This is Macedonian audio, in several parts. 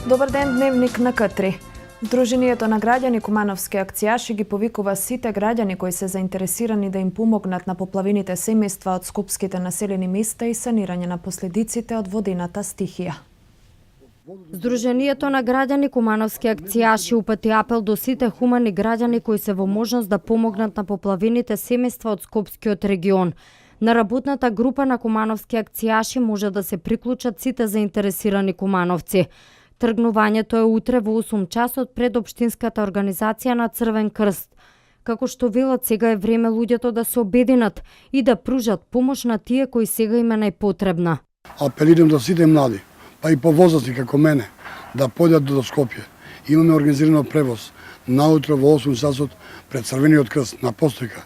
Добар ден, дневник на К3. Здруженијето на граѓани кумановски акцијаши ги повикува сите граѓани кои се заинтересирани да им помогнат на поплавените семејства од скопските населени места и санирање на последиците од водената стихија. Здруженијето на граѓани кумановски акцијаши упати апел до сите хумани граѓани кои се во можност да помогнат на поплавените семејства од Скопскиот регион. На работната група на кумановски акцијаши може да се приклучат сите заинтересирани кумановци. Тргнувањето е утре во 8 часот пред Општинската организација на Црвен крст. Како што велат, сега е време луѓето да се обединат и да пружат помош на тие кои сега им е најпотребна. Апелирам до сите млади, па и повозрастни како мене, да појдат до Скопје. Имаме организирано превоз наутро во 8 часот пред Црвениот крст на постојка.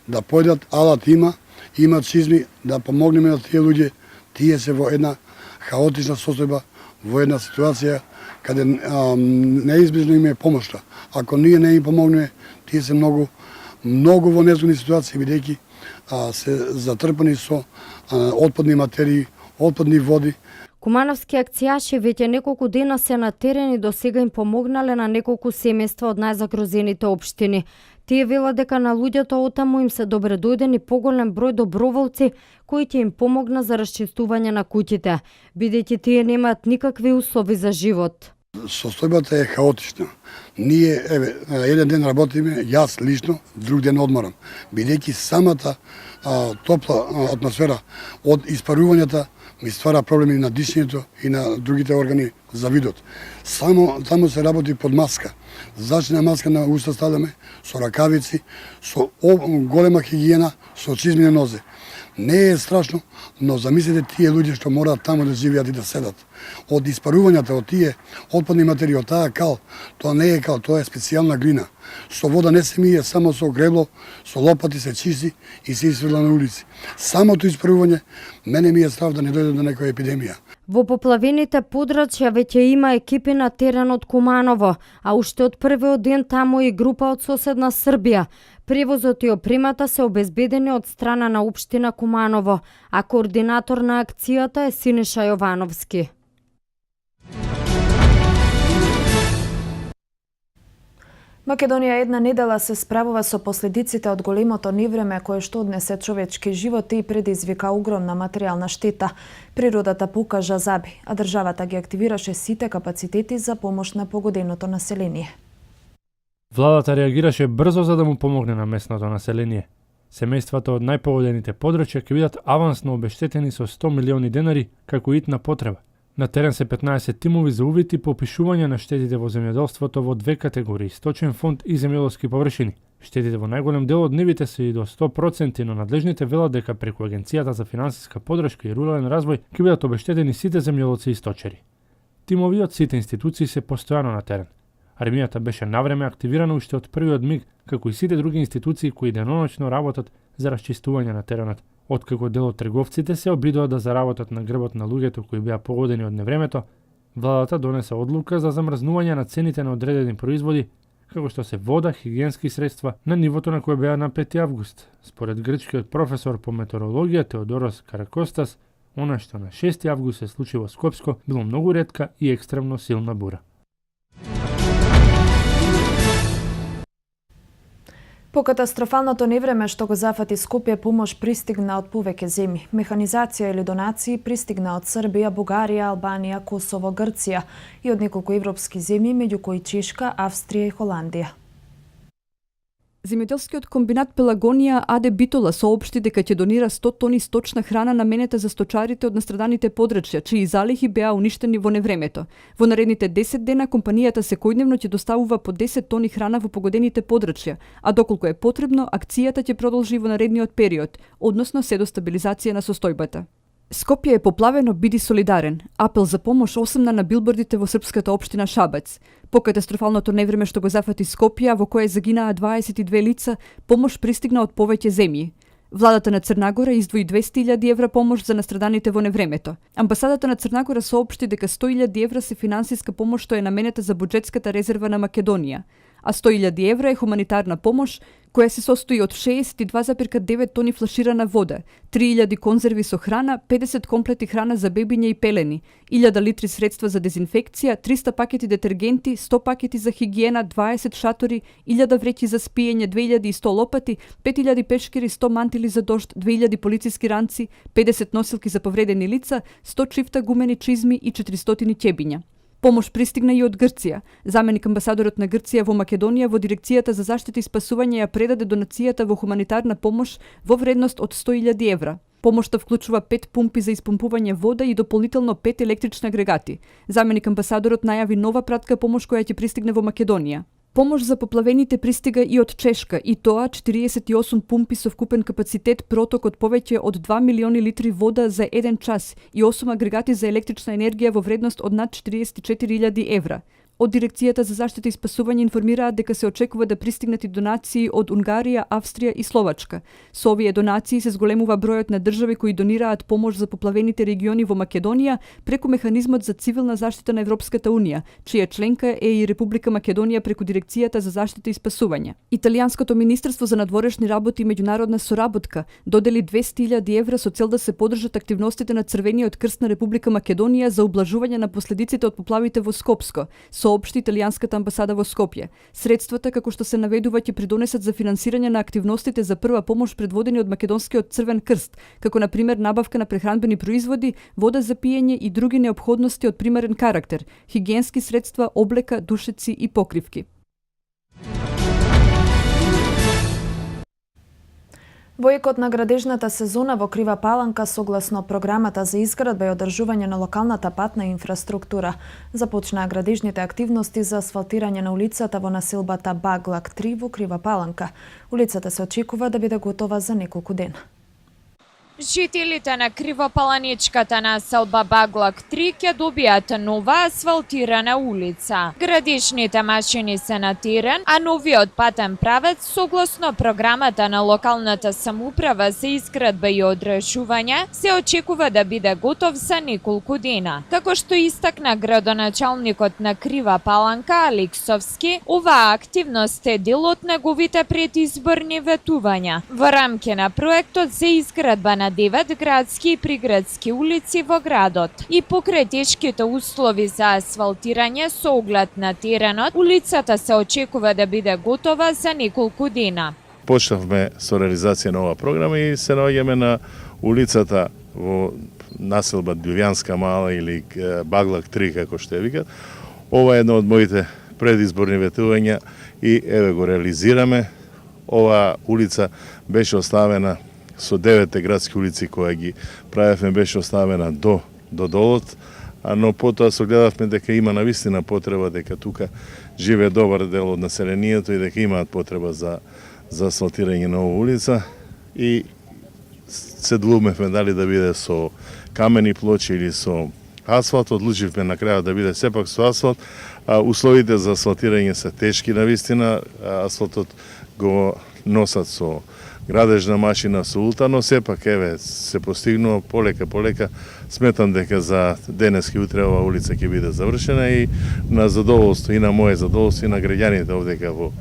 Да појдат, алат имат чизми, да помогнеме на тие луѓе. Тие се во една хаотична состојба, во една ситуација каде неизбежно им е помошта. Ако ние не им помогнеме, тие се многу во незгодни ситуации, бидејќи се затрпани со отпадни материи, отпадни води. Кумановски акцијаши веќе неколку дена се на терен и до сега им помогнале на неколку семејства од најзагрозените општини. Тие велат дека на луѓето отаму им се добре дојдени поголем број доброволци кои ќе им помогна за расчистување на куќите, бидејќи тие немаат никакви услови за живот. Состојбата е хаотична. Ние, еден ден работиме, јас лично, друг ден одморам, бидејќи самата топла атмосфера од испарувањата ми ствара проблеми на дишењето и на другите органи за видот. Само се работи под маска. Зачина маска на уста ставаме, со ракавици, со голема хигиена, со чизми на нозе. Не е страшно, но замислете тие луѓе што мораат таму да живеат и да седат. Од испарувањата, од тие отпадни материи, од таа кал, тоа не е кал, тоа е специјална глина. Со вода не се мие, само со гребло, со лопати се чисти и се изфрла на улици. Самото испарување, мене ми е страв да не дојде до некоја епидемија. Во поплавените подрачја веќе има екипи на терен од Куманово, а уште од првиот ден таму и група од соседна Србија. Превозот и опремата се обезбедени од страна на Општина Куманово, а координатор на акцијата е Синиша Јовановски. Македонија една недела се справува со последиците од големото невреме кое што однесе човечки животи и предизвика огромна материјална штета. Природата покажа заби, а државата ги активираше сите капацитети за помош на погоденото население. Владата реагираше брзо за да му помогне на местното население. Семејствата од најпогодените подрачја ќе бидат авансно обештетени со 100 милиони денари како итна потреба. На терен се 15 тимови за увид и попишување на штетите во земјоделството во две категории: сточен фонд и земјоделски површини. Штетите во најголем дел од нивите се и до 100%, но надлежните велат дека преку Агенцијата за финансиска поддршка и рурален развој ќе бидат обештетени сите земјоделци и сточери. Тимови од сите институции се постојано на терен. Армијата беше навреме активирана уште од првиот миг, како и сите други институции кои деноночно работат за расчистување на теренот. Откако дел од трговците се обидува да заработат на грбот на луѓето кои беа погодени од невремето, владата донесе одлука за замрзнување на цените на одредени производи, како што се вода, хигиенски средства, на нивото на кое беа на 5 август. Според грчкиот професор по метеорологија Теодорос Каракостас, она што на 6 август се случи во Скопско било многу ретка и екстремно силна бура. По катастрофалното невреме што го зафати Скопје, помош пристигна од повеќе земји. Механизација или донации пристигна од Србија, Бугарија, Албанија, Косово, Грција и од неколку европски земји, меѓу кои Чешка, Австрија и Холандија. Земјоделскиот комбинат Пелагонија АД Битола соопшти дека ќе донира 100 тони сточна храна наменета за сточарите од настраданите подрачја, чии залихи беа уништени во невремето. Во наредните 10 дена компанијата секојдневно ќе доставува по 10 тони храна во погодените подрачја, а доколку е потребно, акцијата ќе продолжи во наредниот период, односно се до стабилизација на состојбата. Скопје е поплавено, биди солидарен. Апел за помош осемна на билбордите во српската општина Шабац. По катастрофалното невреме што го зафати Скопје, во кое загинаа 22 лица, помош пристигна од повеќе земји. Владата на Црнагора издвои 200.000 евра помош за настраданите во невремето. Амбасадата на Црнагора соопшти дека 100.000 евра се финансиска помош што е наменета за буџетската резерва на Македонија. а 100.000 евра е хуманитарна помош која се состои од 62,9 тони флаширана вода, 3.000 конзерви со храна, 50 комплети храна за бебиња и пелени, 1000 литри средства за дезинфекција, 300 пакети детергенти, 100 пакети за хигиена, 20 шатори, 1000 вреќи за спиење, 2100 лопати, 5000 пешкири, 100 мантили за дожд, 2000 полициски ранци, 50 носилки за повредени лица, 100 чифта гумени чизми и 400 ќебиња. Помош пристигна и од Грција. Заменик амбасадорот на Грција во Македонија во Дирекцијата за заштита и спасување ја предаде донацијата во хуманитарна помош во вредност од 100.000 евра. Помошта вклучува 5 пумпи за испумпување вода и дополнително 5 електрични агрегати. Заменик амбасадорот најави нова пратка помош која ќе пристигне во Македонија. Помош за поплавените пристига и од Чешка, и тоа 48 пумпи со вкупен капацитет проток од повеќе од 2 милиони литри вода за 1 час и 8 агрегати за електрична енергија во вредност од над 44.000 евра. Од Дирекцијата за заштита и спасување информираат дека се очекува да пристигнат и донации од Унгарија, Австрија и Словачка. Со овие донации се зголемува бројот на држави кои донираат помош за поплавените региони во Македонија преку механизмот за цивилна заштита на Европската унија, чија членка е и Република Македонија преку Дирекцијата за заштита и спасување. Италијанското министерство за надворешни работи и меѓународна соработка додели 200.000 евра со цел да се поддржат активностите на Црвениот крст на Република Македонија за ублажување на последиците од поплавите во Скопско, соопшти италијанската амбасада во Скопје. Средствата, како што се наведува, ќе придонесат за финансирање на активностите за прва помош предводени од Македонскиот Црвен крст, како на пример набавка на прехранбени производи, вода за пиење и други неопходности од примерен карактер, хигиенски средства, облека, душеци и покривки. Војкот на градежната сезона во Крива Паланка согласно програмата за изградба и одржување на локалната патна инфраструктура започнаа градежните активности за асфалтирање на улицата во населбата Баглак 3 во Крива Паланка. Улицата се очекува да биде готова за неколку дена. Жителите на Кривопаланичката населба Баглак 3 ќе добијат нова асфалтирана улица. Градежните машини се на терен, а новиот патен правец согласно програмата на локалната самоуправа за изградба и одржување се очекува да биде готов за неколку дена. Како што истакна градоначалникот на Крива Паланка Алексовски, оваа активност е дел од неговите предизборни ветувања во рамки на проектот за изградба на 9 градски и приградски улици во градот. И покрај тешките услови за асфалтирање со оглед на теренот, улицата се очекува да биде готова за неколку дена. Почнавме со реализација на оваа програма и се наоѓаме на улицата во населба Дјувјанска мала или Баглак 3 како што ја викат. Ова е едно од моите предизборни ветувања и еве го реализираме. Оваа улица беше оставена со 9 градски улици кои ги правевме, беше оставена до долот, но потоа согледавме дека има навистина потреба, дека тука живее добар дел од населението и дека имаат потреба за асфалтирање на оваа улица и се длумевме дали да биде со камени плочи или со асфалт. Одлучивме на крајот да биде сепак со асфалт. Условите за асфалтирање се тешки навистина, асфалтот го носат со градежна машина со улта, но сепак еве се постигнува полека. Сметам дека за денески утре оваа улица ќе биде завршена и на задоволство и на моје задоволство и на граѓаните овдека во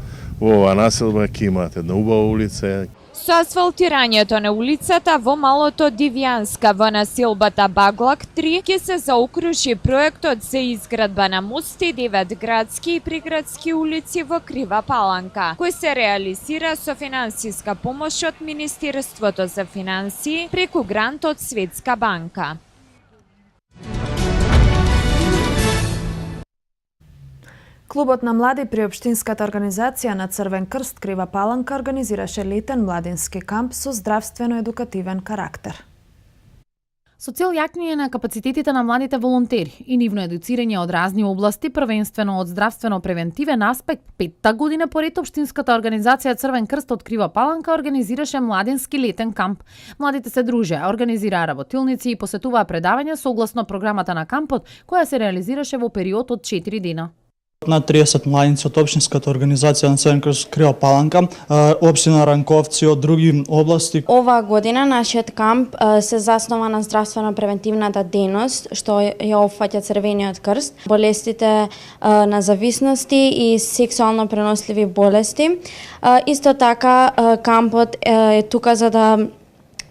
оваа населба ќе имаат една убава улица. Со асфалтирањето на улицата во малото Дивјанска во населбата Баглак 3 ќе се заокружи проектот за изградба на мост и 9 градски и приградски улици во Крива Паланка, кој се реализира со финансиска помош од Министерството за финансии преку грант од Светска банка. Клубот на млади при Општинската организација на Црвен крст Крива Паланка организираше летен младински камп со здравствено-едукативен карактер. Со цел јакнење на капацитетите на младите волонтери и нивно едуцирање од разни области, првенствено од здравствено-превентивен аспект, 5-та година поред Општинската организација Црвен крст од Крива Паланка организираше младински летен камп. Младите се дружеа, организираа работилници и посетуваа предавања согласно програмата на кампот, која се реализираше во период од 4 дена. Над 30 младинци од општинската организација на Црвен крст Крива Паланка, општина Ранковци од други области. Ова година нашиот камп се заснова на здравствено-превентивната дејност, што ја опфаќа Црвениот крст, болестите на зависности и сексуално преносливи болести. Исто така, кампот е тука за да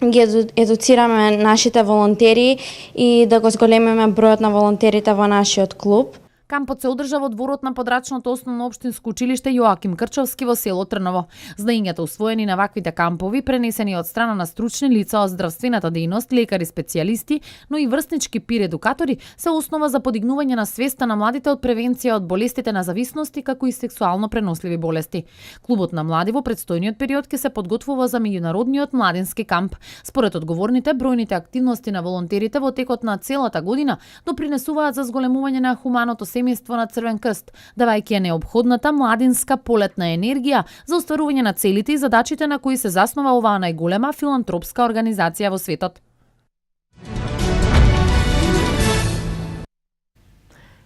ги едуцираме нашите волонтери и да го зголемиме бројот на волонтерите во нашиот клуб. Кампот се одржа во дворот на подрачното основно општинско училиште Јоаким Крчовски во село Трново. Знаењата усвоени на ваквите кампови пренесени од страна на стручни лица од здравствената дејност, лекари специјалисти, но и врснички пир-едукатори се основа за подигнување на свеста на младите од превенција од болестите на зависности како и сексуално преносливи болести. Клубот на млади во предстојниот период ќе се подготвува за меѓународниот младински камп. Според одговорните, бројните активности на волонтерите во текот на целата година допринесуваат за зголемување на хуманото семејство на Црвен крст, давајќи ја неопходната младинска полетна енергија за остварување на целите и задачите на кои се заснова оваа најголема филантропска организација во светот.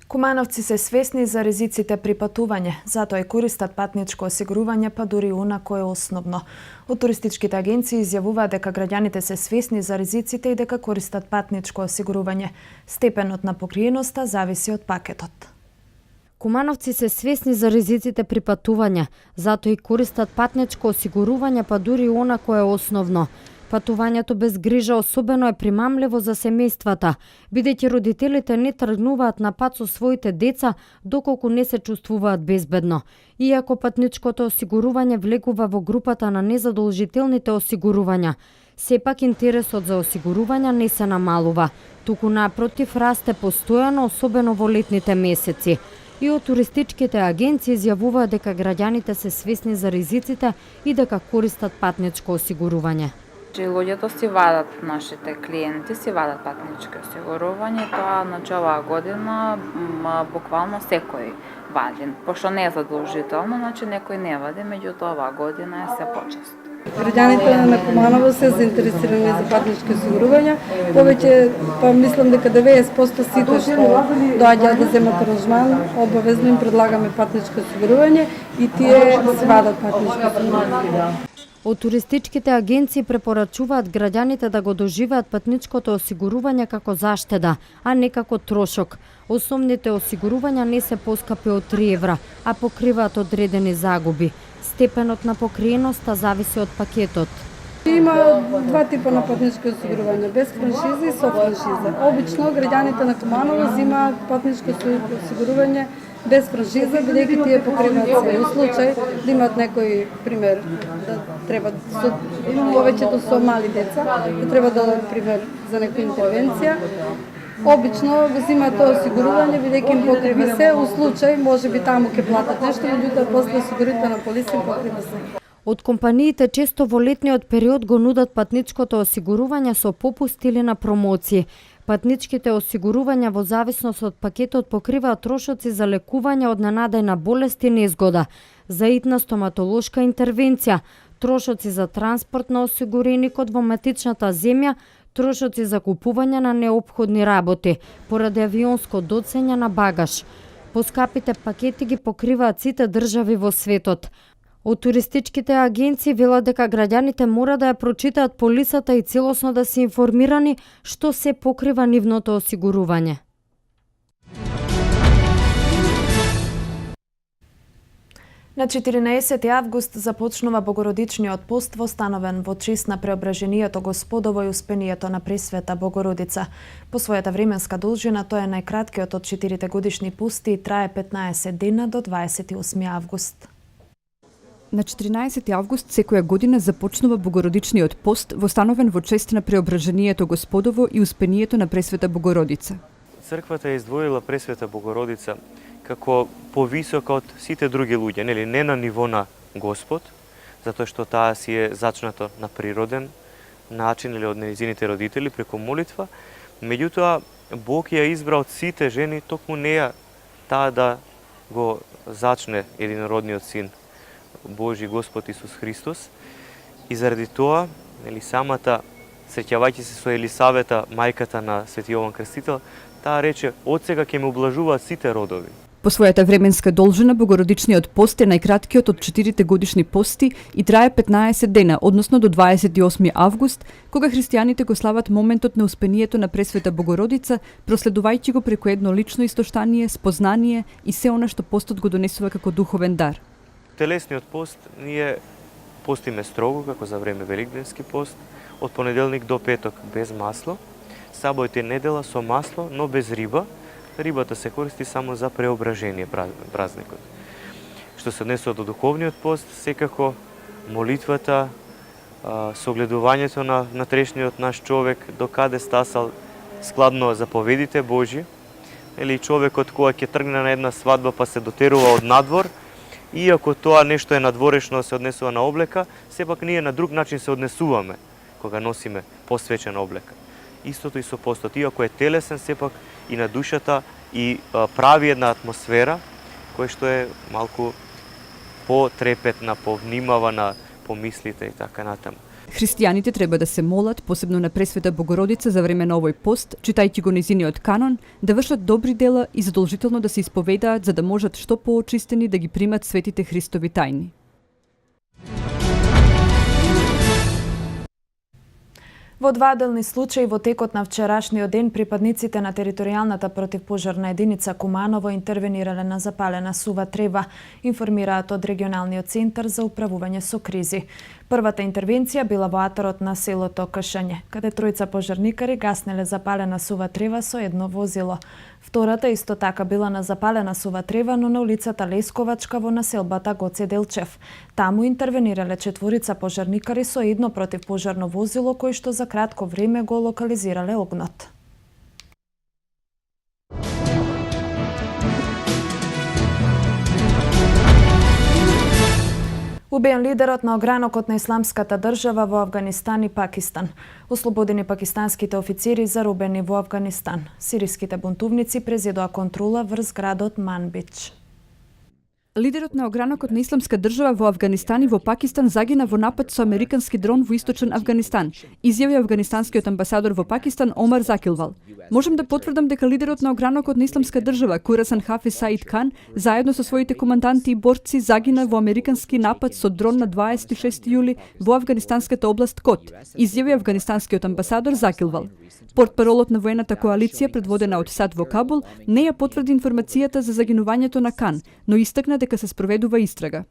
Кумановци се свесни за ризиците при патување, затоа и користат патничко осигурување, па дури она кое е основно. Од туристичките агенции изјавуваат дека граѓаните се свесни за ризиците и дека користат патничко осигурување. Степенот на покриеноста зависи од пакетот. Кумановци се свесни за ризиците при патување, затоа и користат патничко осигурување, па дури она кое е основно. Патувањето без грижа особено е примамливо за семејствата, бидејќи родителите не тргнуваат на пат со своите деца доколку не се чувствуваат безбедно. Иако патничкото осигурување влегува во групата на незадолжителните осигурувања, сепак интересот за осигурувања не се намалува, туку напротив расте постојано, особено во летните месеци. И од туристичките агенции изјавуваат дека граѓаните се свесни за ризиците и дека користат патничко осигурување. Луѓето си вадат, нашите клиенти си вадат патничко осигурување, тоа значи оваа година буквално секој вади, пошто не е задолжително, значи некој не вади, меѓутоа оваа година е се почесто. Граѓаните на Куманово се заинтересирани за патничко осигурување, повеќе па мислам дека 90% сите што доаѓаат да земат аранжман, обавезно им предлагаме патничко осигурување и тие си вадат патничко осигурување. Од туристичките агенции препорачуваат граѓаните да го доживеат патничкото осигурување како заштеда, а не како трошок. Основните осигурувања не се поскапи од 3 евра, а покриваат одредени загуби. Степенот на покриеноста зависи од пакетот. Има два типа на патничко осигурување, без франшиза и со франшиза. Обично граѓаните на Куманово земаат патничко осигурување без франшиза, бидејќи тие покриваат се. У случај да имат некој пример, да треба повеќето со мали деца, да треба да пример за некоја интервенција, обично го земаат тоа осигурување, бидејќи им покрива се. У случај можеби таму ќе платат нешто, меѓутоа после осигурителна полица им покрива се. Од компаниите често во летниот период го нудат патничкото осигурување со попуст или на промоции. Патничките осигурувања во зависност од пакетот покриваат трошоци за лекување од ненадејна болест и незгода, за итна стоматолошка интервенција, трошоци за транспорт на осигуреникот во матичната земја, трошоци за купување на неопходни работи, поради авионско доцење на багаж. Поскапите пакети ги покриваат сите држави во светот. Од туристичките агенции велат дека граѓаните мора да ја прочитаат полисата и целосно да се информирани што се покрива нивното осигурување. На 14 август започнува Богородичниот пост востановен во чест на Преображението Господово и Успението на Пресвета Богородица. По својата временска должина тој е најкраткиот од 4 годишни пости и трае 15 дена до 28 август. На 14 август секоја година започнува Богородичниот пост, востановен во чест на Преображението Господово и Успението на Пресвета Богородица. Црквата е издвоила Пресвета Богородица како повисока од сите други луѓе, нели не на ниво на Господ, затоа што таа си е зачнато на природен начин или од нејзините родители преку молитва, меѓутоа Бог ја избра од сите жени токму неја таа да го зачне единородниот син Божи Господ Исус Христос, и заради тоа, нели самата среќавајќи се со Елисавета, мајката на Свети Јован Крстител, таа рече: "Од сега ќе ме ублажуваат сите родови." По својата временска должина, Богородичниот пост е најкраткиот од 4 годишни пости и трае 15 дена, односно до 28 август, кога христијаните го слават моментот на успението на Пресвета Богородица, проследувајќи го преку едно лично истоштание, спознание и се она што постот го донесува како духовен дар. Телесниот пост ние постиме строго, како за време Великденски пост, од понеделник до петок без масло, сабота и недела со масло, но без риба. Рибата се користи само за преображение празникот. Што се однесува до духовниот пост, секако молитвата, согледувањето на внатрешниот наш човек, докаде стасал складно заповедите Божи, или човекот која ќе тргне на една свадба па се дотерува од надвор, иако тоа нешто е надворешно се однесува на облека, сепак ние на друг начин се однесуваме кога носиме посвечена облека. Истото и со постот, иако е телесен, сепак и на душата и прави една атмосфера која што е малку потрепетна, повнимавана по мислите и така натаму. Христијаните треба да се молат, посебно на Пресвета Богородица за време на овој пост, читајќи го нејзиниот канон, да вршат добри дела и задолжително да се исповедаат за да можат што поочистени да ги примат светите Христови тајни. Во два делни случаи во текот на вчерашниот ден припадниците на територијалната противпожарна единица Куманово интервенирале на запалена сува трева, информираат од регионалниот центар за управување со кризи. Првата интервенција била во атарот на селото Кашање, каде тројца пожарникари гаснеле запалена сува трева со едно возило. Втората исто така била на запалена сува трева, но на улицата Лесковачка во населбата Гоце Делчев. Таму интервенирале четворица пожарникари со едно противпожарно возило кој што за кратко време го локализирале огнот. Убиен лидерот на огранокот на исламската држава во Авганистан и Пакистан. Ослободени пакистанските офицери заробени во Авганистан. Сириските бунтовници презедоа контрола врз градот Манбич. Лидерот на огранокот на исламска држава во Авганистан и во Пакистан загина во напад со американски дрон во источен Авганистан, изјави авганистанскиот амбасадор во Пакистан Омар Закилвал. Можем да потврдам дека лидерот на огранокот на исламска држава Курасан Хафиз Саид Кан заедно со своите команданти и борци загина во американски напад со дрон на 26 јули во афганистанската област Кот, изјави авганистанскиот амбасадор Закилвал. Портпаролот на воената коалиција предводена од САД во Кабул не ја потврди информацијата за загинувањето на Кан, но истакна дека се спроведува истрага.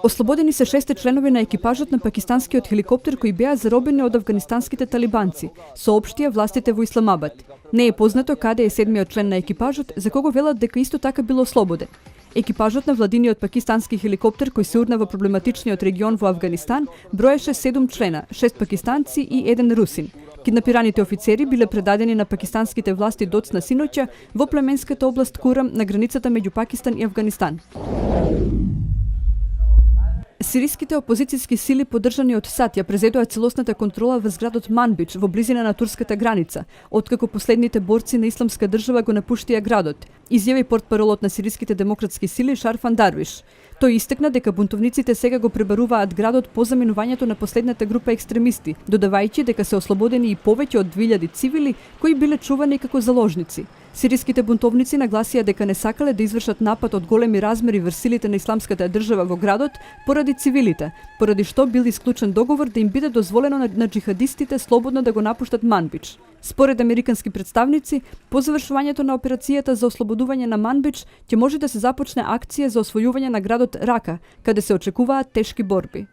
Ослободени се 6 членови на екипажот на пакистанскиот хеликоптер кои беа заробени од афганистанските талибанци, соопштија властите во Исламабад. Не е познато каде е седмиот член на екипажот, за кого велат дека исто така бил ослободен. Екипажот на владиниот пакистански хеликоптер кој се урна во проблематичниот регион во Авганистан броеше 7 члена, 6 пакистанци и 1 русин. Киднапираните офицери биле предадени на пакистанските власти доцна синоќа во племенската област Курам на границата меѓу Пакистан и Авганистан. Сириските опозицијски сили поддржани од САД ја презедоа целосната контрола во градот Манбич во близина на турската граница, откако последните борци на исламска држава го напуштија градот, изјави портпаролот на сириските демократски сили Шарфан Дарвиш. Тој истакна дека бунтовниците сега го пребаруваат градот по заминувањето на последната група екстремисти, додавајќи дека се ослободени и повеќе од 2000 цивили кои биле чувани како заложници. Сириските бунтовници нагласија дека не сакале да извршат напад од големи размери врз силите на исламската држава во градот поради цивилите, поради што бил исклучен договор да им биде дозволено на джихадистите слободно да го напуштат Манбич. Според американски представници, по завршувањето на операцијата за ослободување на Манбич ќе може да се започне акција за освојување на градот Рака, каде се очекуваат тешки борби.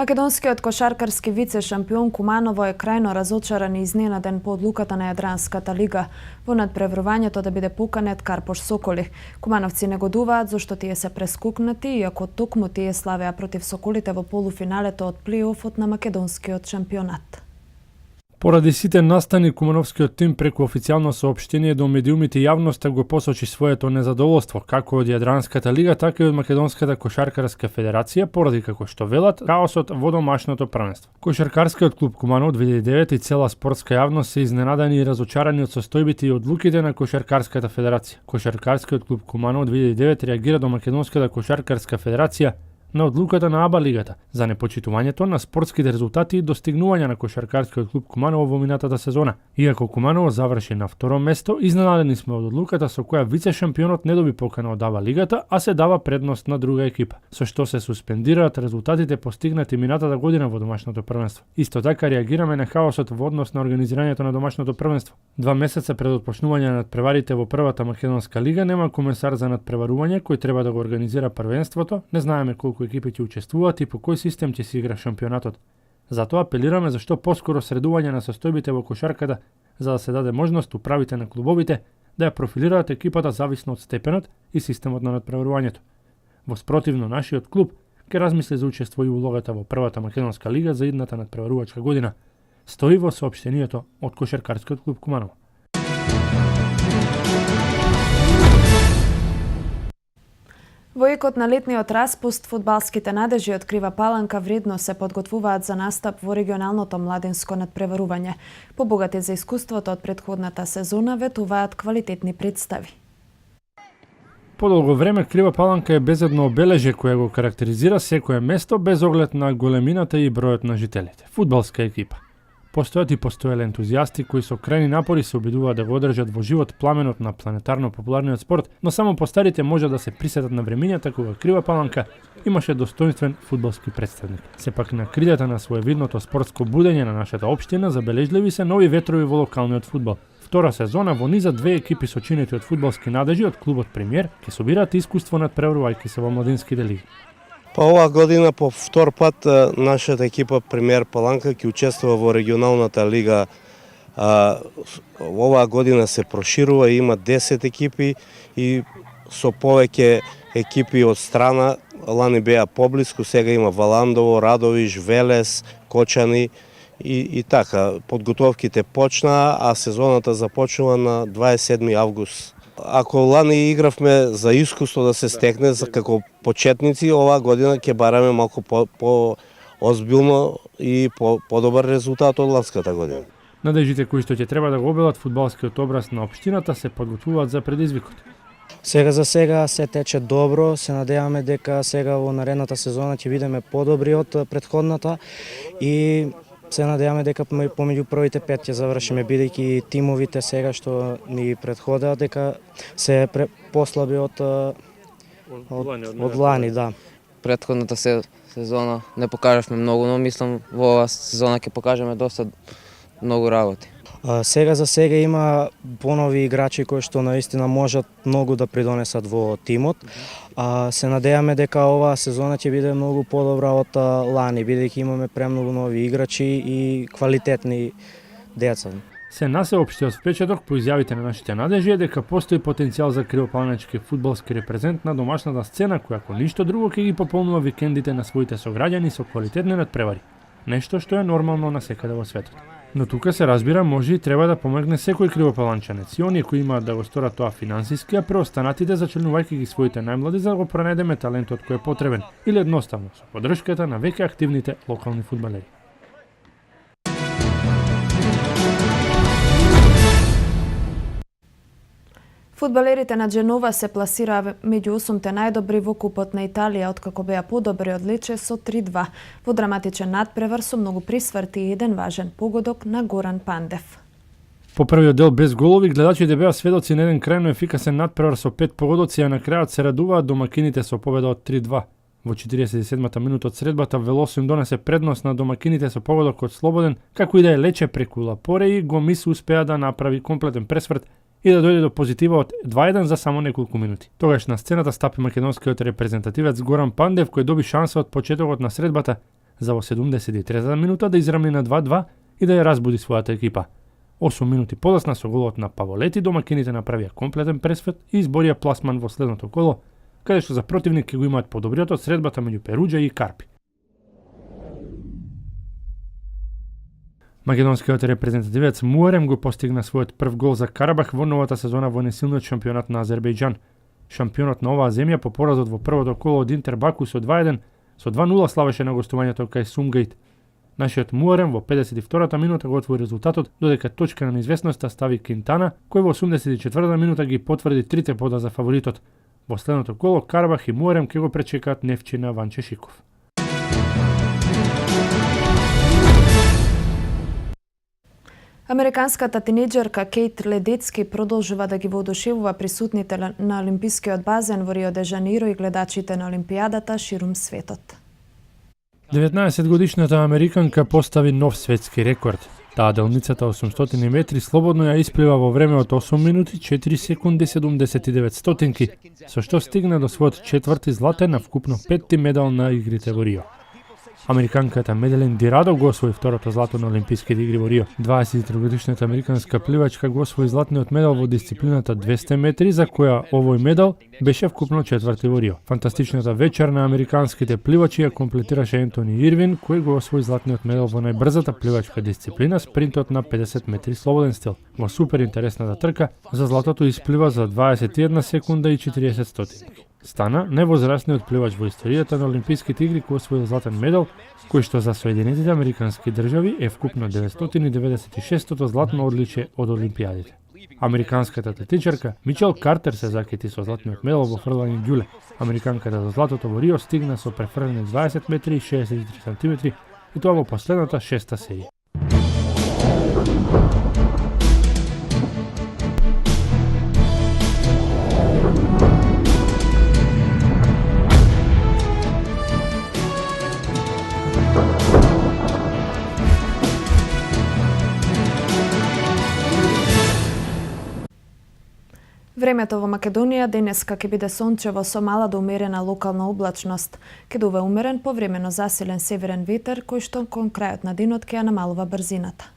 Македонскиот кошаркарски вице-шампион Куманово е крајно разочаран и изненаден по одлуката на Јадранската лига во надпреварувањето да биде поканет Карпош Соколи. Кумановци негодуваат зашто тие се прескукнати, иако токму тие славеа против Соколите во полуфиналето од плейофот на македонскиот шампионат. Поради сите настани, кумановскиот тим преку официјално соопштение до медиумите и јавноста го посочи своето незадоволство, како од Јадранската лига, така и од Македонската кошаркарска федерација, поради како што велат хаосот во домашното првенство. Кошаркарскиот клуб Куманово од 2009 и цела спортска јавност се изненадани и разочарани од состојбите и одлуките на Кошаркарската федерација. Кошаркарскиот клуб Куманово од 2009 реагира до Македонската кошаркарска федерација на одлуката на АБА лигата за непочитувањето на спортските резултати и достигнувања на кошаркарскиот клуб Куманово во минатата сезона. Иако Куманово заврши на второ место, изненадени сме од одлуката со која вице-шампионот не доби покана од АБА лигата, а се дава предност на друга екипа, со што се суспендираат резултатите постигнати минатата година во домашното првенство. Исто така реагираме на хаосот во однос на организирањето на домашното првенство. 2 месеца пред отпочнување на надпреварите во првата македонска лига нема комесар за надпреварување кој треба да го организира првенството, не знаеме колку екипи ќе учествуваат и по кој систем ќе се игра шампионатот. Затоа апелираме за што поскоро средување на состојбите во кошарката, за да се даде можност управите на клубовите да ја профилираат екипата зависно од степенот и системот на надпреварувањето. Во спротивно, нашиот клуб ќе размисли за учество и улогата во првата македонска лига за идната надпреварувачка година, стои во соопштението од Кошаркарскиот клуб Куманово. Во екот на летниот распуст, фудбалските надежи од Крива Паланка вредно се подготвуваат за настап во регионалното младинско надпреварување. Побогати за искуството од претходната сезона, ветуваат квалитетни представи. Подолго време Крива Паланка е безедно обележје кое го карактеризира секое место без оглед на големината и бројот на жителите. Фудбалска екипа. Постојат и постоеле ентузијасти кои со крајни напори се обидуваат да го одржат во живот пламенот на планетарно популарниот спорт, но само постарите може да се присетат на времињата кога Крива Паланка имаше достоинствен фудбалски представник. Сепак на крилјата на своевидното спортско будење на нашата општина забележливи се нови ветрови во локалниот фудбал. Втора сезона во низа 2 екипи сочинети од фудбалски надежи од клубот Премиер ќе собираат искуство надпреварувајќи се во младинските лиги. Па оваа година по втор пат нашата екипа Премиер Паланка ќе учествува во регионалната лига. Оваа година се проширува и има 10 екипи и со повеќе екипи од страна. Лани беа поблиску, сега има Валандово, Радовиш, Велес, Кочани и така. Подготовките почнаа, а сезоната започнува на 27 август. Ако лани игравме за искуство да се стекне како почетници, оваа година ќе бараме малку по-озбилно и подобар резултат од ланската година. Надежите кои што ќе треба да го обелат фудбалскиот образ на општината се подготвуваат за предизвикот. Сега за сега се тече добро, се надеваме дека сега во наредната сезона ќе бидеме подобри од претходната и се надеваме дека помеѓу првите 5 ќе завршиме, бидејќи тимовите сега што ни претходеа дека се послаби од лани, да. Претходната сезона не покажавме многу, но мислам во оваа сезона ќе покажеме доста многу работи. Сега за сега има понови играчи кои што наистина можат многу да придонесат во тимот. Се надеваме дека оваа сезона ќе биде многу подобра од лани, бидејќи имаме премногу нови играчи и квалитетни деца. Се насеопштиот впечаток по изјавите на нашите надежи е дека постои потенцијал за кривопалнички фудбалски репрезент на домашната сцена која ако ништо друго ќе ги пополнува викендите на своите сограѓани со квалитетни надпревари. Нешто што е нормално насекаде во светот. Но тука се разбира може и треба да помогне секој кривопаланчанец и оние кои имаат да го сторат тоа финансиски, а преостанатите зачленувајќи ги своите најмлади за да го пронајдеме талентот кој е потребен или едноставно со поддршката на веќе активните локални фудбалери. Фудбалерите на Дженова се пласираа меѓу 8-те најдобри во Купот на Италија, откако беа подобри од Лече со 3-2. Во драматичен надпревар со многу присврти и еден важен погодок на Горан Пандев. По првиот дел без голови, гледачите беа сведоци на еден крајно ефикасен надпревар со 5 погодоци, а на крајот се радуваат домакините со победа од 3-2. Во 47-та минута од средбата Велосо им донесе предност на домакините со погодок од Слободен, како и да е Лече преку Лапоре и Гомис успеа да направи комплетен пресврт и да дојде до позитива од 2-1 за само неколку минути. Тогаш на сцената стапи македонскиот репрезентативец Горан Пандев, кој доби шанса од почетокот на средбата за во 73-та минута да израмни на 2-2 и да ја разбуди својата екипа. 8 минути подоцна со голот на Паволети домакините направија комплетен пресвет и изборија пласман во следното коло, каде што за противник ќе го имаат подобриот од средбата меѓу Перуџа и Карпи. Македонскиот репрезентативец Муарем го постигна својот прв гол за Карабах во новата сезона во несилниот шампионат на Азербејџан. Шампионот на оваа земја по поразот во првото коло од Интер Баку со 2:1 со 2:0 славеше на гостувањето кај Сумгаит. Нашиот Муарем во 52-та минута го отвори резултатот, додека точка на неизвестноста стави Кинтана, кој во 84-та минута ги потврди трите пода за фаворитот. Во следното коло Карабах и Муарем ќе го пречекаат Невчина Ванче Шиков. Американската тинејџерка Кейт Ледецки продолжува да ги воодушевува присутните на Олимпискиот базен во Рио де Жанеиро и гледачите на Олимпијадата ширум светот. 19-годишната американка постави нов светски рекорд. Таа делницата 800 метри слободно ја исплива во време од 8 минути 4 секунди 79 стотинки, со што стигна до својот четврти златен, а вкупно петти медал на игрите во Рио. Американката Меделин Дирадо го освои второто злато на Олимписките игри во Рио. 23-годишната американска пливачка го освои златниот медал во дисциплината 200 метри, за која овој медал беше вкупно четврти во Рио. Фантастичната вечер на американските пливачи ја комплетираше Ентони Ирвин, кој го освои златниот медал во најбрзата пливачка дисциплина, спринтот на 50 метри слободен стил. Во супер интересната трка, за златото исплива за 21 секунда и 40 стотинки. Стана највозрастниот пливач во историјата на Олимписките игри кој освоил златен медал, кој што за Соединетите американски држави е вкупно 996-тото златно одличие од Олимпијадите. Американската атлетичарка Мичел Картер се закити со златниот медал во фрлање ѓуле. Американката за златото во Рио стигна со префрлање 20 метри и 63 сантиметри, и тоа во последната шеста серија. Времето во Македонија денеска ќе биде сончево со мала до умерена локална облачност. Ќе дува умерен повремено засилен северен ветер кој што кон крајот на денот ќе ја намалува брзината.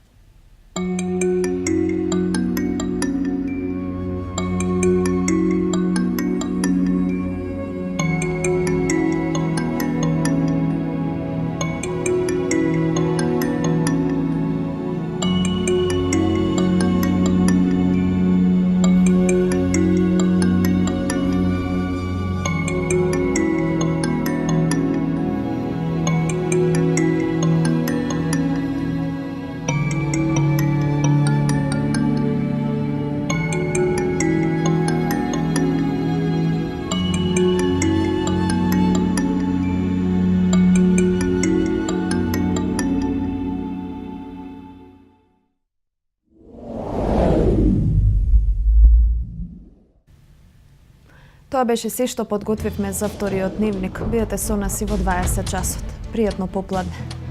Тоа беше се што подготвивме за вториот дневник. Бидете со нас и во 20 часот. Пријатно попладне.